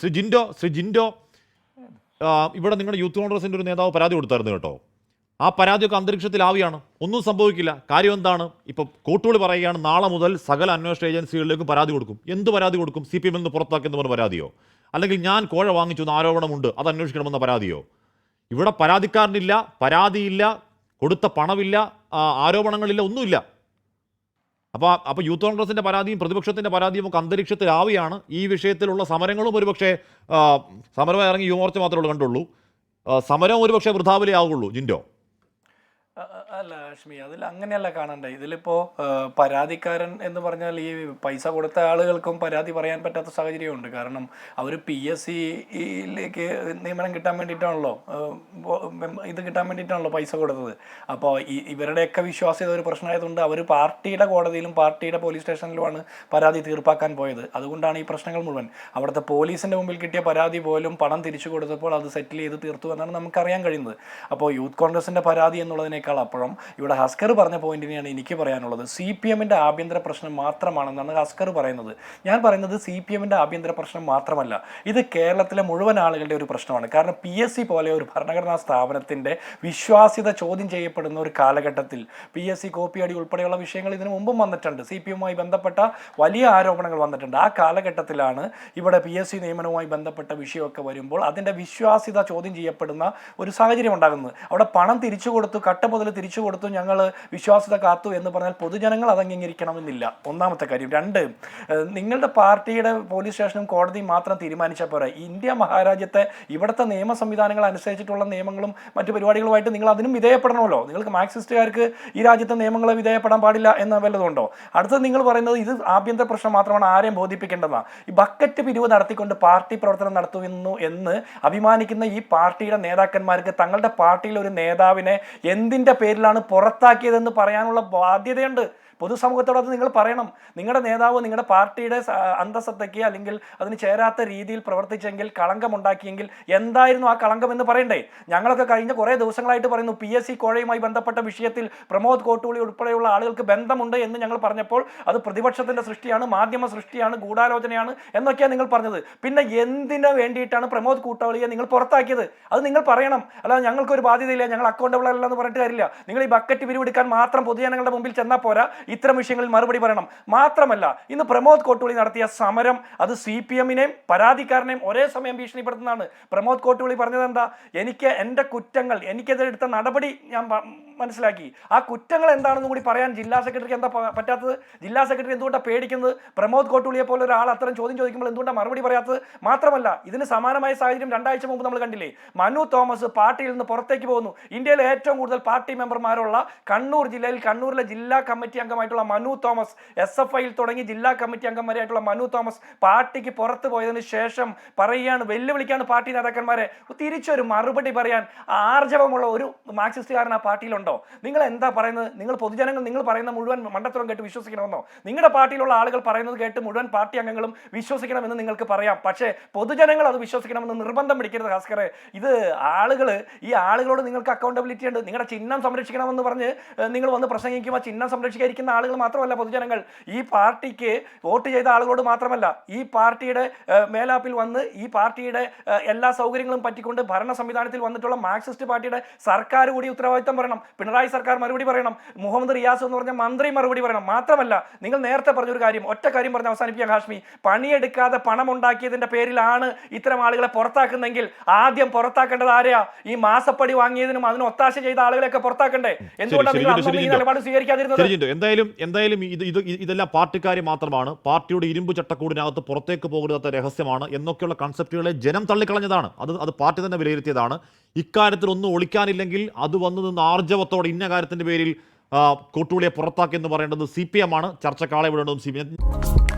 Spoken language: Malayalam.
ശ്രീ ജിൻഡോ ഇവിടെ നിങ്ങളുടെ യൂത്ത് കോൺഗ്രസിൻ്റെ ഒരു നേതാവ് പരാതി കൊടുത്തായിരുന്നു കേട്ടോ. ആ പരാതിയൊക്കെ അന്തരീക്ഷത്തിലാവിയാണ്, ഒന്നും സംഭവിക്കില്ല. കാര്യം എന്താണ്? ഇപ്പം കോട്ടുകളി പറയുകയാണ് നാളെ മുതൽ സകല അന്വേഷണ ഏജൻസികളിലേക്കും പരാതി കൊടുക്കും. എന്ത് പരാതി കൊടുക്കും? CPM നിന്ന് പുറത്താക്കിയെന്ന് പറഞ്ഞ പരാതിയോ, അല്ലെങ്കിൽ ഞാൻ കോഴ വാങ്ങിച്ചു എന്ന ആരോപണമുണ്ട് അത് അന്വേഷിക്കണമെന്ന പരാതിയോ? ഇവിടെ പരാതിക്കാരനില്ല, പരാതിയില്ല, കൊടുത്ത പണമില്ല, ആരോപണങ്ങളില്ല, ഒന്നുമില്ല. അപ്പോൾ യൂത്ത് കോൺഗ്രസിൻ്റെ പരാതിയും പ്രതിപക്ഷത്തിൻ്റെ പരാതിയും ഒക്കെ അന്തരീക്ഷത്തിലാവുകയാണ്. ഈ വിഷയത്തിലുള്ള സമരങ്ങളും ഒരുപക്ഷെ സമരമായി ഇറങ്ങി യുവമോർച്ച മാത്രമേ കണ്ടുള്ളൂ. സമരം ഒരുപക്ഷെ വൃഥാവിലേ ആവുകയുള്ളൂ. ജിൻഡോ അല്ല ലക്ഷ്മി, അതിൽ അങ്ങനെയല്ല കാണണ്ടേ. ഇതിലിപ്പോൾ പരാതിക്കാരൻ എന്ന് പറഞ്ഞാൽ ഈ പൈസ കൊടുത്ത ആളുകൾക്കും പരാതി പറയാൻ പറ്റാത്ത സാഹചര്യമുണ്ട്. കാരണം അവർ PSCയിലേക്ക് നിയമനം കിട്ടാൻ വേണ്ടിയിട്ടാണല്ലോ, ഇത് കിട്ടാൻ വേണ്ടിയിട്ടാണല്ലോ പൈസ കൊടുത്തത്. അപ്പോൾ ഇവരുടെയൊക്കെ വിശ്വാസ്യത ഒരു പ്രശ്നമായതുകൊണ്ട് അവർ പാർട്ടിയുടെ കോടതിയിലും പാർട്ടിയുടെ പോലീസ് സ്റ്റേഷനിലുമാണ് പരാതി തീർപ്പാക്കാൻ പോയത്. അതുകൊണ്ടാണ് ഈ പ്രശ്നങ്ങൾ മുഴുവൻ. അവിടുത്തെ പോലീസിൻ്റെ മുമ്പിൽ കിട്ടിയ പരാതി പോലും പണം തിരിച്ചു കൊടുത്തപ്പോൾ അത് സെറ്റിൽ ചെയ്ത് തീർത്തു എന്നാണ് നമുക്കറിയാൻ കഴിയുന്നത്. അപ്പോൾ യൂത്ത് കോൺഗ്രസിൻ്റെ പരാതി എന്നുള്ളതിനേക്കാൾ അപ്പുറം ഇവിടെ ഹസ്കർ പറഞ്ഞ പോയിന്റിനെയാണ് എനിക്ക് പറയാനുള്ളത്. CPMൻ്റെ ആഭ്യന്തര പ്രശ്നം മാത്രമാണെന്നാണ് ഹസ്കർ പറയുന്നത്. ഞാൻ പറയുന്നത് CPMൻ്റെ ആഭ്യന്തര പ്രശ്നം മാത്രമല്ല, ഇത് കേരളത്തിലെ മുഴുവൻ ആളുകളുടെ ഒരു പ്രശ്നമാണ്. കാരണം PSC പോലെ ഒരു ഭരണഘടനാ സ്ഥാപനത്തിൻ്റെ വിശ്വാസ്യത ചോദ്യം ചെയ്യപ്പെടുന്ന ഒരു കാലഘട്ടത്തിൽ PSC കോപ്പിയടി ഉൾപ്പെടെയുള്ള വിഷയങ്ങൾ ഇതിനു മുമ്പും വന്നിട്ടുണ്ട്. CPMുമായി ബന്ധപ്പെട്ട വലിയ ആരോപണങ്ങൾ വന്നിട്ടുണ്ട്. ആ കാലഘട്ടത്തിലാണ് ഇവിടെ PSC നിയമനവുമായി ബന്ധപ്പെട്ട വിഷയമൊക്കെ വരുമ്പോൾ അതിൻ്റെ വിശ്വാസ്യത ചോദ്യം ചെയ്യപ്പെടുന്ന ഒരു സാഹചര്യം ഉണ്ടാകുന്നത്. അവിടെ പണം തിരിച്ചു കൊടുത്തു, കട്ട മുതൽ തിരിച്ചു കൊടുത്തു, ഞങ്ങൾ വിശ്വാസ്യത കാത്തു എന്ന് പറഞ്ഞാൽ പൊതുജനങ്ങൾ അത് അംഗീകരിക്കണമെന്നില്ല. ഒന്നാമത്തെ കാര്യം. രണ്ട്, നിങ്ങളുടെ പാർട്ടിയുടെ പോലീസ് സ്റ്റേഷനും കോടതിയും മാത്രം തീരുമാനിച്ചാൽ പോരാ. ഇന്ത്യ മഹാരാജ്യത്തെ ഇവിടുത്തെ നിയമ സംവിധാനങ്ങൾ അനുസരിച്ചിട്ടുള്ള നിയമങ്ങളും മറ്റു പരിപാടികളുമായിട്ട് നിങ്ങൾ അതിനും വിധേയപ്പെടണമല്ലോ. നിങ്ങൾക്ക് മാർക്സിസ്റ്റുകാർക്ക് ഈ രാജ്യത്തെ നിയമങ്ങളെ വിധേയപ്പെടാൻ പാടില്ല എന്ന് വല്ലതുണ്ടോ? അടുത്തത് നിങ്ങൾ പറയുന്നത് ഇത് ആഭ്യന്തര പ്രശ്നം മാത്രമാണ്, ആരെയും ബോധിപ്പിക്കേണ്ടതാണ്. ഈ ബക്കറ്റ് പിരിവ് നടത്തിക്കൊണ്ട് പാർട്ടി പ്രവർത്തനം നടത്തുന്നു എന്ന് അഭിമാനിക്കുന്ന ഈ പാർട്ടിയുടെ നേതാക്കന്മാർക്ക് തങ്ങളുടെ പാർട്ടിയിലെ ഒരു നേതാവിനെ എന്തിൻ്റെ പേരിലാണ് പുറത്താക്കിയതെന്ന് പറയാനുള്ള ബാധ്യതയുണ്ട്. പൊതുസമൂഹത്തോട് അത് നിങ്ങൾ പറയണം. നിങ്ങളുടെ നേതാവ് നിങ്ങളുടെ പാർട്ടിയുടെ അന്തസ്സത്തയ്ക്ക് അല്ലെങ്കിൽ അതിന് ചേരാത്ത രീതിയിൽ പ്രവർത്തിച്ചെങ്കിൽ, കളങ്കമുണ്ടാക്കിയെങ്കിൽ എന്തായിരുന്നു ആ കളങ്കം എന്ന് പറയണ്ടേ? ഞങ്ങളൊക്കെ കഴിഞ്ഞ കുറേ ദിവസങ്ങളായിട്ട് പറയുന്നു PSC കോഴയുമായി ബന്ധപ്പെട്ട വിഷയത്തിൽ പ്രമോദ് കോട്ടൂളി ഉൾപ്പെടെയുള്ള ആളുകൾക്ക് ബന്ധമുണ്ട് എന്ന് ഞങ്ങൾ പറഞ്ഞപ്പോൾ അത് പ്രതിപക്ഷത്തിൻ്റെ സൃഷ്ടിയാണ്, മാധ്യമ സൃഷ്ടിയാണ്, ഗൂഢാലോചനയാണ് എന്നൊക്കെയാണ് നിങ്ങൾ പറഞ്ഞത്. പിന്നെ എന്തിനു വേണ്ടിയിട്ടാണ് പ്രമോദ് കോട്ടൂളിയെ നിങ്ങൾ പുറത്താക്കിയത്? അത് നിങ്ങൾ പറയണം. അല്ലാതെ ഞങ്ങൾക്കൊരു ബാധ്യതയില്ല, ഞങ്ങൾ അക്കൗണ്ടബിൾ അല്ല എന്ന് പറഞ്ഞിട്ട് കാര്യമില്ല. നിങ്ങൾ ഈ ബക്കറ്റ് പിരിവെടുക്കാൻ മാത്രം പൊതുജനങ്ങളുടെ മുമ്പിൽ ചെന്നാൽ പോരാ, ഇത്തരം വിഷയങ്ങളിൽ മറുപടി പറയണം. മാത്രമല്ല, ഇന്ന് പ്രമോദ് കോട്ടൂളി നടത്തിയ സമരം അത് CPMനെയും പരാതിക്കാരനെയും ഒരേ സമയം ഭീഷണിപ്പെടുത്തുന്നതാണ്. പ്രമോദ് കോട്ടൂളി പറഞ്ഞത് എന്താ? എനിക്ക് എൻ്റെ കുറ്റങ്ങൾ, എനിക്കെതിരെടുത്ത നടപടി ഞാൻ മനസ്സിലാക്കി, ആ കുറ്റങ്ങൾ എന്താണെന്ന് കൂടി പറയാൻ ജില്ലാ സെക്രട്ടറിക്ക് എന്താ പറ്റാത്തത്? ജില്ലാ സെക്രട്ടറി എന്തുകൊണ്ടാണ് പേടിക്കുന്നത്? പ്രമോദ് കോട്ടൂളിയെ പോലെ ഒരാൾ അത്തരം ചോദ്യം ചോദിക്കുമ്പോൾ എന്തുകൊണ്ടാണ് മറുപടി പറയാത്തത്? മാത്രമല്ല, ഇതിന് സമാനമായ സാഹചര്യം 2 ആഴ്ച മുമ്പ് നമ്മൾ കണ്ടില്ലേ? മനു തോമസ് പാർട്ടിയിൽ നിന്ന് പുറത്തേക്ക് പോകുന്നു. ഇന്ത്യയിലെ ഏറ്റവും കൂടുതൽ പാർട്ടി മെമ്പർമാരുള്ള കണ്ണൂർ ജില്ലയിൽ കണ്ണൂരിലെ ജില്ലാ കമ്മിറ്റി അംഗമായിട്ടുള്ള മനു തോമസ്, SFIയിൽ തുടങ്ങി ജില്ലാ കമ്മിറ്റി അംഗന്മാരായിട്ടുള്ള മനു തോമസ് പാർട്ടിക്ക് പുറത്തു പോയതിനു ശേഷം പറയുകയാണ്, വെല്ലുവിളിക്കാണ് പാർട്ടി നേതാക്കന്മാരെ. തിരിച്ചൊരു മറുപടി പറയാൻ ആർജവമുള്ള ഒരു മാർക്സിസ്റ്റുകാരൻ ആ പാർട്ടിയിലുണ്ടോ? നിങ്ങൾ എന്താ പറയുന്നത്? നിങ്ങൾ പൊതുജനങ്ങൾ നിങ്ങൾ പറയുന്ന മുഴുവൻ മണ്ടത്തരം കേട്ട് വിശ്വസിക്കണമെന്നോ? നിങ്ങളുടെ പാർട്ടിയിലുള്ള ആളുകൾ പറയുന്നത് കേട്ട് മുഴുവൻ പാർട്ടി അംഗങ്ങളും വിശ്വസിക്കണമെന്ന് നിങ്ങൾക്ക് പറയാം. പക്ഷേ പൊതുജനങ്ങൾ അത് വിശ്വസിക്കണമെന്ന് നിർബന്ധം പിടിക്കരുത് ഹസ്കറെ. ഇത് ഈ ആളുകളോട് നിങ്ങൾക്ക് അക്കൗണ്ടബിലിറ്റി ഉണ്ട്. നിങ്ങളുടെ ചിഹ്നം സംരക്ഷിക്കണമെന്ന് പറഞ്ഞ് നിങ്ങൾ വന്ന് പ്രസംഗിക്കുമ്പോൾ ചിഹ്നം സംരക്ഷിക്കാതിരിക്കുന്ന ആളുകൾ മാത്രമല്ല പൊതുജനങ്ങൾ, ഈ പാർട്ടിക്ക് വോട്ട് ചെയ്ത ആളുകളോട് മാത്രമല്ല, ഈ പാർട്ടിയുടെ മേലാപ്പിൽ വന്ന് ഈ പാർട്ടിയുടെ എല്ലാ സൗകര്യങ്ങളും പറ്റിക്കൊണ്ട് ഭരണ സംവിധാനത്തിൽ വന്നിട്ടുള്ള മാർക്സിസ്റ്റ് പാർട്ടിയുടെ സർക്കാർ കൂടി ഉത്തരവാദിത്തം പറയണം. പിണറായി സർക്കാർ മറുപടി പറയണം. മുഹമ്മദ് റിയാസ് എന്ന് പറഞ്ഞ മന്ത്രി മറുപടി പറയണം. മാത്രമല്ല, നിങ്ങൾ നേരത്തെ പറഞ്ഞൊരു കാര്യം, ഒറ്റ കാര്യം പറഞ്ഞ് അവസാനിപ്പിക്കാം ഹാഷ്മി. പണിയെടുക്കാതെ പണം ഉണ്ടാക്കിയതിന്റെ പേരിലാണ് ഇത്തരം ആളുകളെ പുറത്താക്കുന്നെങ്കിൽ ആദ്യം പുറത്താക്കേണ്ടത് ആരെയാ? ഈ മാസപ്പടി വാങ്ങിയതിനും അതിന് ഒത്താശ ചെയ്ത ആളുകളെയൊക്കെ പുറത്താക്കണ്ടേ? എന്തുകൊണ്ടാണ് നിങ്ങൾ നിലപാട് സ്വീകരിക്കാതിരുന്നത്? എന്തായാലും ഇതെല്ലാം പാർട്ടിക്കാരെ മാത്രമാണ്, പാർട്ടിയുടെ ഇരുമ്പ് ചട്ടക്കൂടിനകത്ത് പുറത്തേക്ക് പോകരുതാത്ത രഹസ്യമാണ് എന്നൊക്കെയുള്ള കൺസെപ്റ്റുകളെ ജനം തള്ളിക്കളഞ്ഞതാണ്. അത് പാർട്ടി തന്നെ വിലയിരുത്തിയതാണ്. ഇക്കാര്യത്തിൽ ഒന്നും ഒളിക്കാനില്ലെങ്കിൽ അത് വന്നു നിന്ന് ആർജവത്തോടെ ഇന്ന കാര്യത്തിന്റെ പേരിൽ കോട്ടൂളിയെ പുറത്താക്കി എന്ന് പറയേണ്ടത് CPM ആണ്. ചർച്ചക്കാളെ വിടേണ്ടതും CPM.